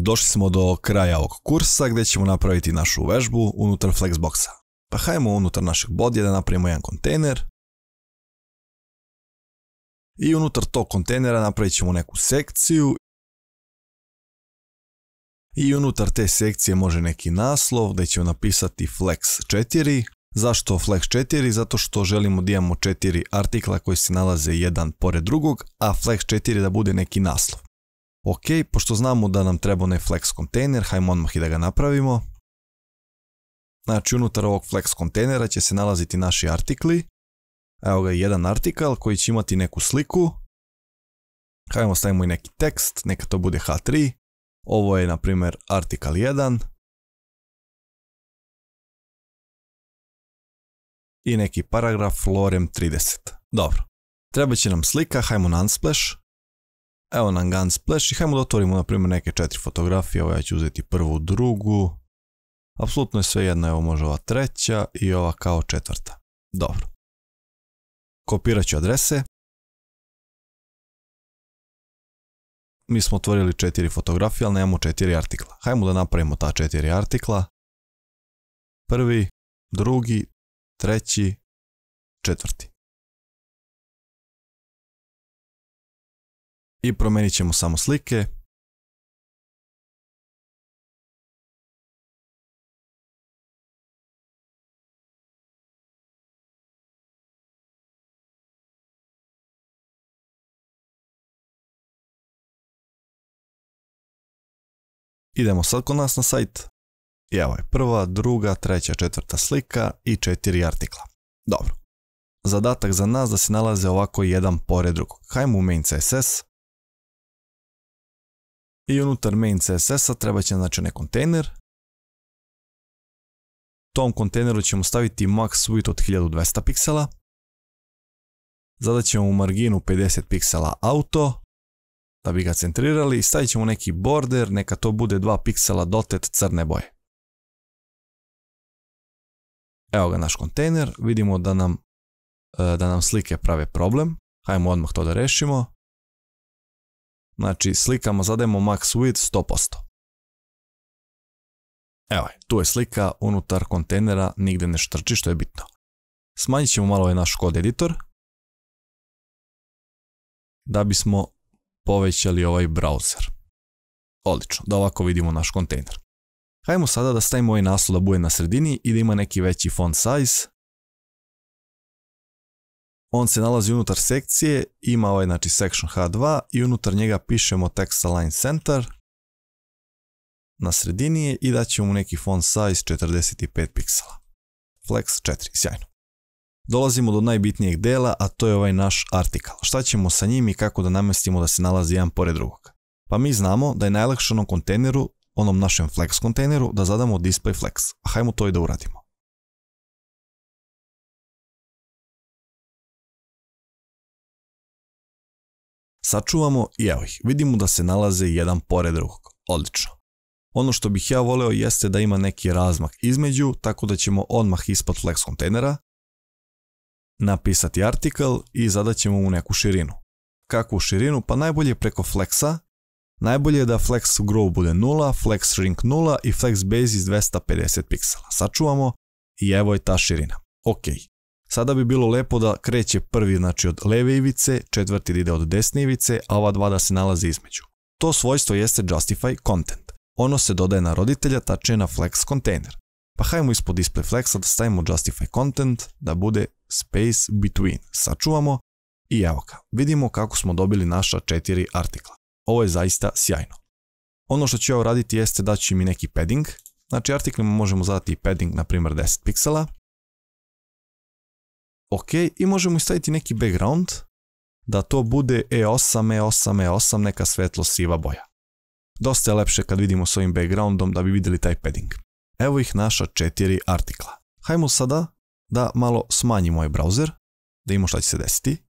Došli smo do kraja ovog kursa gdje ćemo napraviti našu vežbu unutar Flexboxa. Pa hajmo unutar našeg bodija da napravimo jedan kontejner. I unutar tog kontejnera napravit ćemo neku sekciju. I unutar te sekcije može neki naslov gdje ćemo napisati Flex 4. Zašto Flex 4? Zato što želimo da imamo 4 artikla koji se nalaze jedan pored drugog, a Flex 4 da bude neki naslov. Ok, pošto znamo da nam treba onaj Flex kontejner, hajmo odmah i da ga napravimo. Znači, unutar ovog Flex kontejnera će se nalaziti naši artikli. Evo ga jedan artikal koji će imati neku sliku. Hajmo stavimo i neki tekst, neka to bude H3. Ovo je, na primjer, artikal 1. I neki paragraf lorem 30. Dobro. Treba će nam slika, hajmo na Unsplash. Evo nam Unsplash i hajmo da otvorimo, na primjer, neke 4 fotografije. Evo ja ću uzeti prvu, drugu. Apsolutno je sve jedno, evo može ova treća i ova kao četvrta. Dobro. Kopirat ću adrese. Mi smo otvorili 4 fotografije, ali nemamo 4 artikla. Hajmo da napravimo ta 4 artikla. Prvi, drugi, treći, četvrti. I promijenit ćemo samo slike. Idemo sad kod nas na sajt. I evo je prva, druga, treća, četvrta slika i 4 artikla. Dobro. Zadatak za nas da se nalaze ovako jedan pored drugog. Hajmo u main CSS. I unutar main CSS-a treba će znači onaj kontejner. Tom kontejneru ćemo staviti max width od 1200 piksela. Zadat ćemo u marginu 50 piksela auto. Da bi ga centrirali, stavit ćemo neki border, neka to bude 2 piksela dotted crne boje. Evo ga naš kontejner, vidimo da nam slike prave problem. Hajmo odmah to da rešimo. Znači slikama zadajemo max width 100%. Evo je, tu je slika unutar kontejnera, nigde ne štrči što je bitno. Smanjit ćemo malo ovaj naš kod editor. Da bismo povećali ovaj browser. Odlično, da ovako vidimo naš kontejner. Hajmo sada da stavimo ovaj naslov da bude na sredini i da ima neki veći font size. On se nalazi unutar sekcije, ima ovaj znači section H2 i unutar njega pišemo text align center. Na sredini je i daćemo mu neki font size 45 piksela. Flex 4, sjajno. Dolazimo do najbitnijeg dela, a to je ovaj naš artikal. Šta ćemo sa njim i kako da namestimo da se nalazi jedan pored drugog? Pa mi znamo da je najlakše onom kontejneru, onom našem Flex kontejneru, da zadamo display Flex. A hajmo to i da uradimo. Sačuvamo i evo ih. Vidimo da se nalaze jedan pored drugog. Odlično. Ono što bih ja voleo jeste da ima neki razmak između, tako da ćemo odmah ispod Flex kontejnera napisati artikel i zadat ćemo mu neku širinu. Kakvu širinu? Pa najbolje preko Flexa. Najbolje je da Flex Grow bude 0, Flex Shrink 0 i Flex Basis 250 piksela. Sačuvamo i evo je ta širina. Ok. Sada bi bilo lepo da kreće prvi znači od leve ivice, četvrti da ide od desne ivice, a ova dva da se nalaze između. To svojstvo jeste Justify Content. Ono se dodaje na roditelja, tačnije na Flex kontejner. Pa hajmo ispod display Flexa da stavimo Justify Content da bude Space Between. Sačuvamo i evo ga. Vidimo kako smo dobili naša 4 artikla. Ovo je zaista sjajno. Ono što ću ja uraditi jeste da ću mi neki padding. Znači artiklima možemo zadati padding na primjer 10 piksela. Ok, i možemo i staviti neki background da to bude E8, neka svetlo siva boja. Dosta je lepše kad vidimo s ovim backgroundom da bi vidjeli taj padding. Evo ih naša 4 artikla. Hajmo sada da malo smanjimo ovaj browser, da imamo šta će se desiti.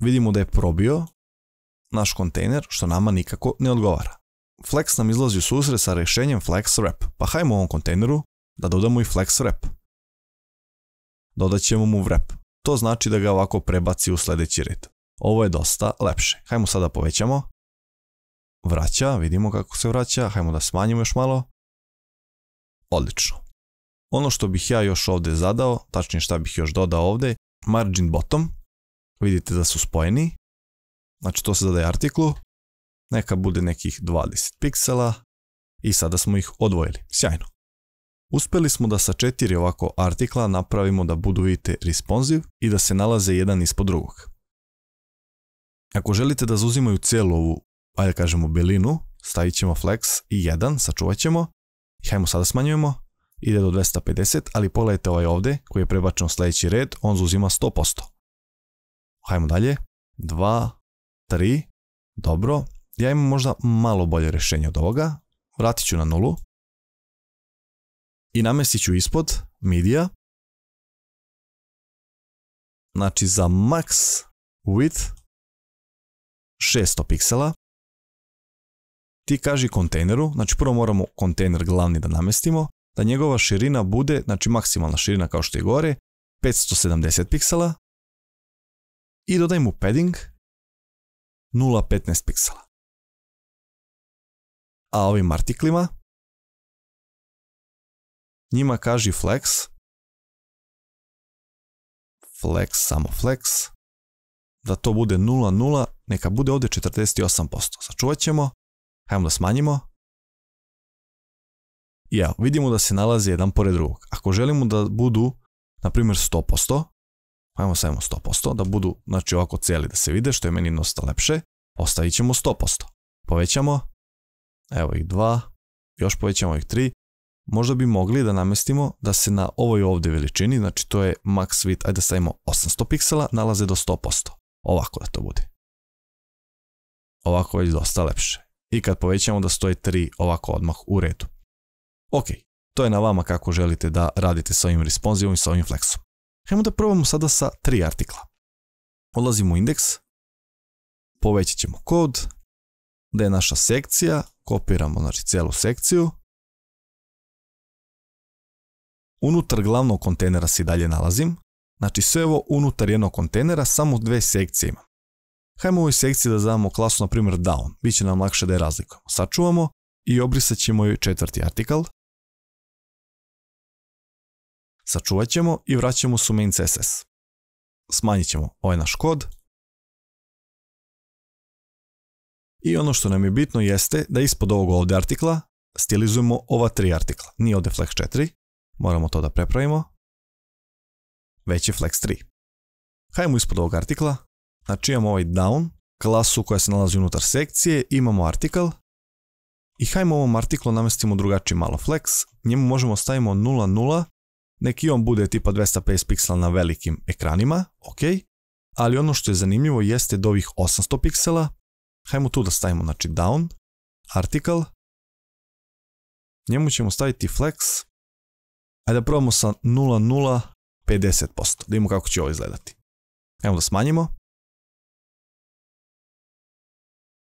Vidimo da je probio naš kontejner, što nama nikako ne odgovara. Flex nam izlazi u susret sa rješenjem Flex Wrap, pa hajmo ovom kontejneru da dodamo i Flex Wrap. Dodat ćemo mu wrap. To znači da ga ovako prebaci u sljedeći red. Ovo je dosta lepše. Hajmo sada povećamo. vraća, vidimo kako se vraća, hajmo da smanjimo još malo. Odlično. Ono što bih ja još ovdje zadao, tačnije šta bih još dodao ovdje, margin bottom, vidite da su spojeni, znači to se zadaje artiklu, neka bude nekih 20 piksela i sada smo ih odvojili, sjajno. Uspjeli smo da sa 4 ovako artikla napravimo da budu, vidite, responsive i da se nalaze jedan ispod drugog. Ako želite da zauzimaju cijelu ovu, ajde kažemo, belinu, stavit ćemo flex i 1, sačuvat ćemo i hajmo sada smanjujemo, ide do 250, ali pogledajte ovaj ovdje koji je prebačen u sljedeći red, on zauzima 100%. Hajmo dalje, 2, 3, dobro, ja imam možda malo bolje rješenje od ovoga, vratit ću na 0 i namestit ću ispod media, znači za max width 600 piksela, ti kaži kontejneru, znači prvo moramo kontejner glavni da namestimo, da njegova širina bude, znači maksimalna širina kao što je gore, 570 piksela i dodaj mu padding 0,15 piksela. A ovim artiklima njima kaži flex, samo flex, da to bude 0,0, neka bude ovdje 48%. Sačuvat ćemo, hajmo da smanjimo. I evo, vidimo da se nalaze jedan pored drugog. Ako želimo da budu, na primjer, 100%, hajmo stavimo 100%, da budu, znači ovako cijeli da se vide, što je meni dosta lepše, ostavit ćemo 100%. Povećamo, evo ih 2, još povećamo ih 3, možda bi mogli da namestimo da se na ovoj ovdje veličini, znači to je max width, ajde da stavimo 800 piksela, nalaze do 100%. Ovako da to bude. Ovako je dosta lepše. I kad povećamo da stoji 3 ovako odmah u redu. Ok, to je na vama kako želite da radite sa ovim responsivom i sa ovim flexom. Hajmo da probamo sada sa 3 artikla. Odlazimo u indeks, povećat ćemo kod, da je naša sekcija, kopiramo znači cijelu sekciju. Unutar glavnog kontejnera se dalje nalazim, znači sve ovo unutar jednog kontejnera, samo 2 sekcije imam. Hajmo u ovoj sekciji da zadamo klasu, na primjer down, bit će nam lakše da je razlikujemo. Sačuvamo i obrisat ćemo joj 4. artikl. Sačuvat ćemo i vraćamo su main CSS. Smanjit ćemo ovaj naš kod. I ono što nam je bitno jeste da ispod ovog ovdje artikla stilizujemo ova 3 artikla. Nije ovdje flex 4, moramo to da prepravimo. Već je flex 3. Hajmo ispod ovog artikla. Znači imamo ovaj down, klasu koja se nalazi unutar sekcije, imamo artikl. I hajmo ovom artiklu namestimo drugačiji malo flex. Njemu možemo stavimo 0,0. Neki on bude tipa 250 piksela na velikim ekranima, ok, ali ono što je zanimljivo jeste do ovih 800 piksela, hajmo tu da stavimo, znači down, article, njemu ćemo staviti flex, ajde da probamo sa 0,0, 50%, da vidimo kako će ovo izgledati. Hajmo da smanjimo.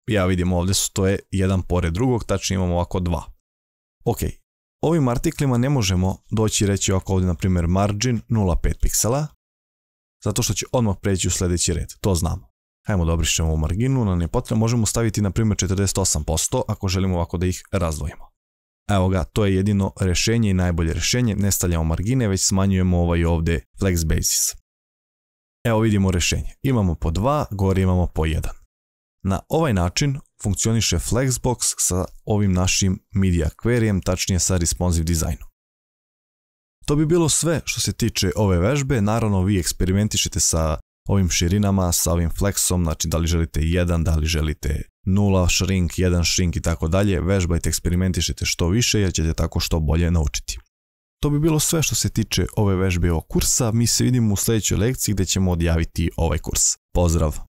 Ja vidim ovdje stoje jedan pored drugog, tačnije imamo ovako 2. Ok. Ovim artiklima ne možemo doći i reći ovako ovdje, na primjer, margin 0,5 piksela, zato što će odmah preći u sljedeći red, to znamo. Hajmo da obrišemo u marginu, nam je potrebno, možemo staviti na primjer 48% ako želimo ovako da ih razdvojimo. Evo ga, to je jedino rješenje i najbolje rješenje, ne stavljamo margine, već smanjujemo ovaj ovdje flex basis. Evo vidimo rješenje, imamo po 2, gore imamo po 1. Na ovaj način funkcioniše Flexbox sa ovim našim media queryjem, tačnije sa responsive dizajnom. To bi bilo sve što se tiče ove vežbe, naravno vi eksperimentišete sa ovim širinama, sa ovim flexom, znači da li želite 1, da li želite 0 shrink, 1 shrink i tako dalje, vežbajte, eksperimentišete što više jer ćete tako što bolje naučiti. To bi bilo sve što se tiče ove vežbe i ovog kursa, mi se vidimo u sljedećoj lekciji gdje ćemo odjaviti ovaj kurs. Pozdrav!